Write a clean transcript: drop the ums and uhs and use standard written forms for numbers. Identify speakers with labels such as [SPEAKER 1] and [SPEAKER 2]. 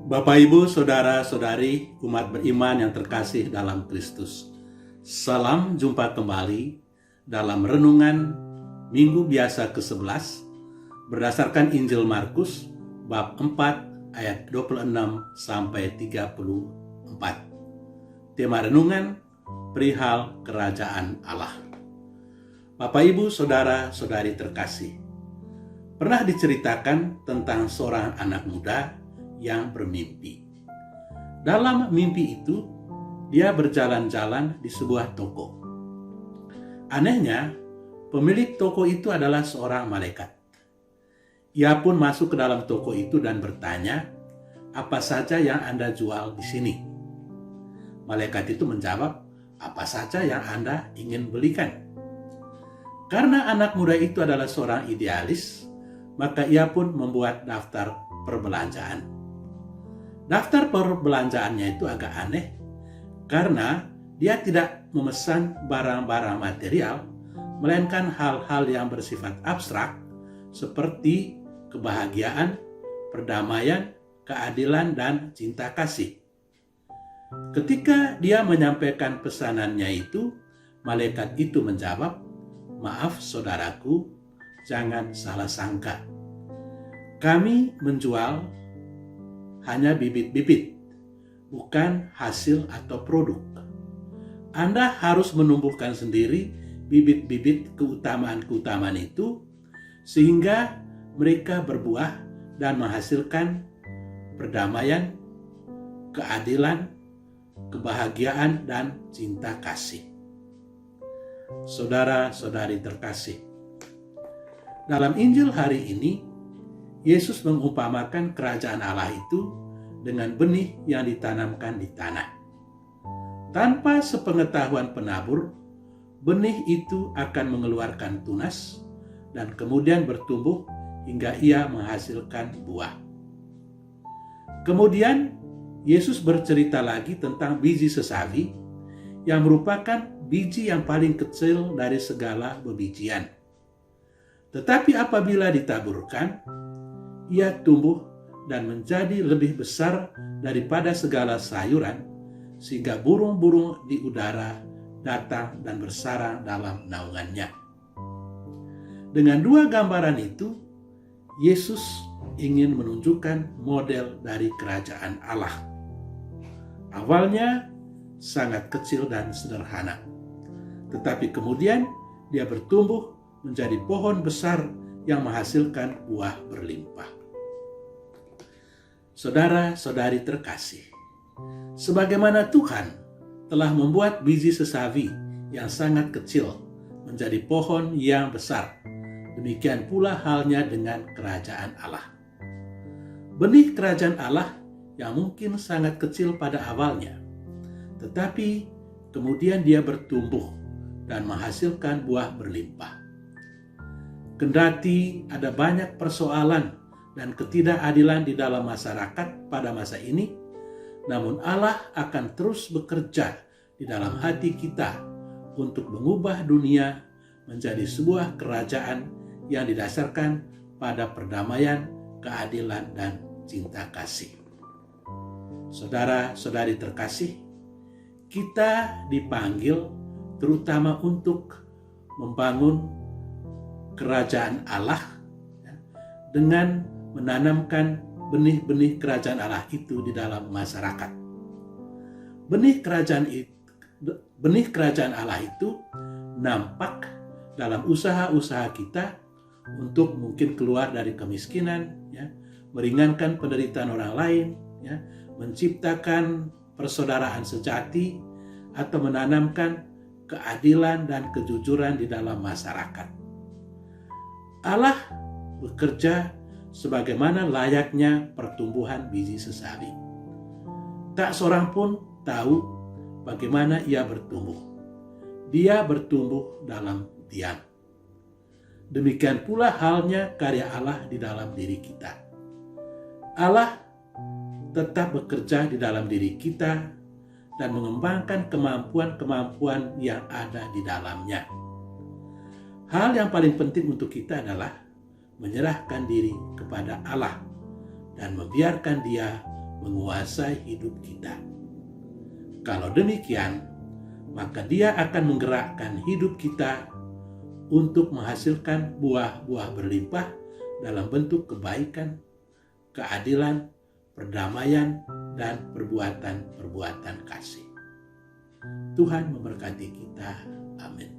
[SPEAKER 1] Bapak, Ibu, Saudara-saudari, umat beriman yang terkasih dalam Kristus. Salam jumpa kembali dalam Renungan Minggu Biasa ke-11 berdasarkan Injil Markus bab 4 ayat 26 sampai 34. Tema renungan perihal kerajaan Allah. Bapak, Ibu, Saudara-saudari terkasih, pernah diceritakan tentang seorang anak muda yang bermimpi. Dalam mimpi itu, dia berjalan-jalan di sebuah toko. Anehnya, pemilik toko itu adalah seorang malaikat. Ia pun masuk ke dalam toko itu dan bertanya, "Apa saja yang Anda jual di sini?" Malaikat itu menjawab, "Apa saja yang Anda ingin belikan?" Karena anak muda itu adalah seorang idealis, maka ia pun membuat daftar perbelanjaan. Daftar perbelanjaannya itu agak aneh karena dia tidak memesan barang-barang material, melainkan hal-hal yang bersifat abstrak seperti kebahagiaan, perdamaian, keadilan, dan cinta kasih. Ketika dia menyampaikan pesanannya itu, malaikat itu menjawab, "Maaf saudaraku, jangan salah sangka. Kami menjual hanya bibit-bibit, bukan hasil atau produk. Anda harus menumbuhkan sendiri bibit-bibit keutamaan-keutamaan itu, sehingga mereka berbuah dan menghasilkan perdamaian, keadilan, kebahagiaan, dan cinta kasih." Saudara-saudari terkasih, dalam Injil hari ini, Yesus mengumpamakan kerajaan Allah itu dengan benih yang ditanamkan di tanah. Tanpa sepengetahuan penabur, benih itu akan mengeluarkan tunas dan kemudian bertumbuh hingga ia menghasilkan buah. Kemudian Yesus bercerita lagi tentang biji sesawi yang merupakan biji yang paling kecil dari segala bebijian. Tetapi apabila ditaburkan, ia tumbuh dan menjadi lebih besar daripada segala sayuran, sehingga burung-burung di udara datang dan bersarang dalam naungannya. Dengan dua gambaran itu, Yesus ingin menunjukkan model dari kerajaan Allah. Awalnya sangat kecil dan sederhana, tetapi kemudian dia bertumbuh menjadi pohon besar yang menghasilkan buah berlimpah. Saudara-saudari terkasih, sebagaimana Tuhan telah membuat biji sesawi yang sangat kecil menjadi pohon yang besar, demikian pula halnya dengan kerajaan Allah. Benih kerajaan Allah yang mungkin sangat kecil pada awalnya, tetapi kemudian dia bertumbuh dan menghasilkan buah berlimpah. Kendati ada banyak persoalan dan ketidakadilan di dalam masyarakat pada masa ini, namun Allah akan terus bekerja di dalam hati kita untuk mengubah dunia menjadi sebuah kerajaan yang didasarkan pada perdamaian, keadilan, dan cinta kasih. Saudara-saudari terkasih, kita dipanggil terutama untuk membangun kerajaan Allah dengan menanamkan benih-benih kerajaan Allah itu di dalam masyarakat. Benih kerajaan Allah itu nampak dalam usaha-usaha kita untuk mungkin keluar dari kemiskinan, meringankan penderitaan orang lain, menciptakan persaudaraan sejati, atau menanamkan keadilan dan kejujuran di dalam masyarakat. Allah bekerja sebagaimana layaknya pertumbuhan biji sesawi. Tak seorang pun tahu bagaimana ia bertumbuh. Dia bertumbuh dalam diam. Demikian pula halnya karya Allah di dalam diri kita. Allah tetap bekerja di dalam diri kita dan mengembangkan kemampuan-kemampuan yang ada di dalamnya. Hal yang paling penting untuk kita adalah menyerahkan diri kepada Allah dan membiarkan Dia menguasai hidup kita. Kalau demikian, maka Dia akan menggerakkan hidup kita untuk menghasilkan buah-buah berlimpah dalam bentuk kebaikan, keadilan, perdamaian, dan perbuatan-perbuatan kasih. Tuhan memberkati kita. Amin.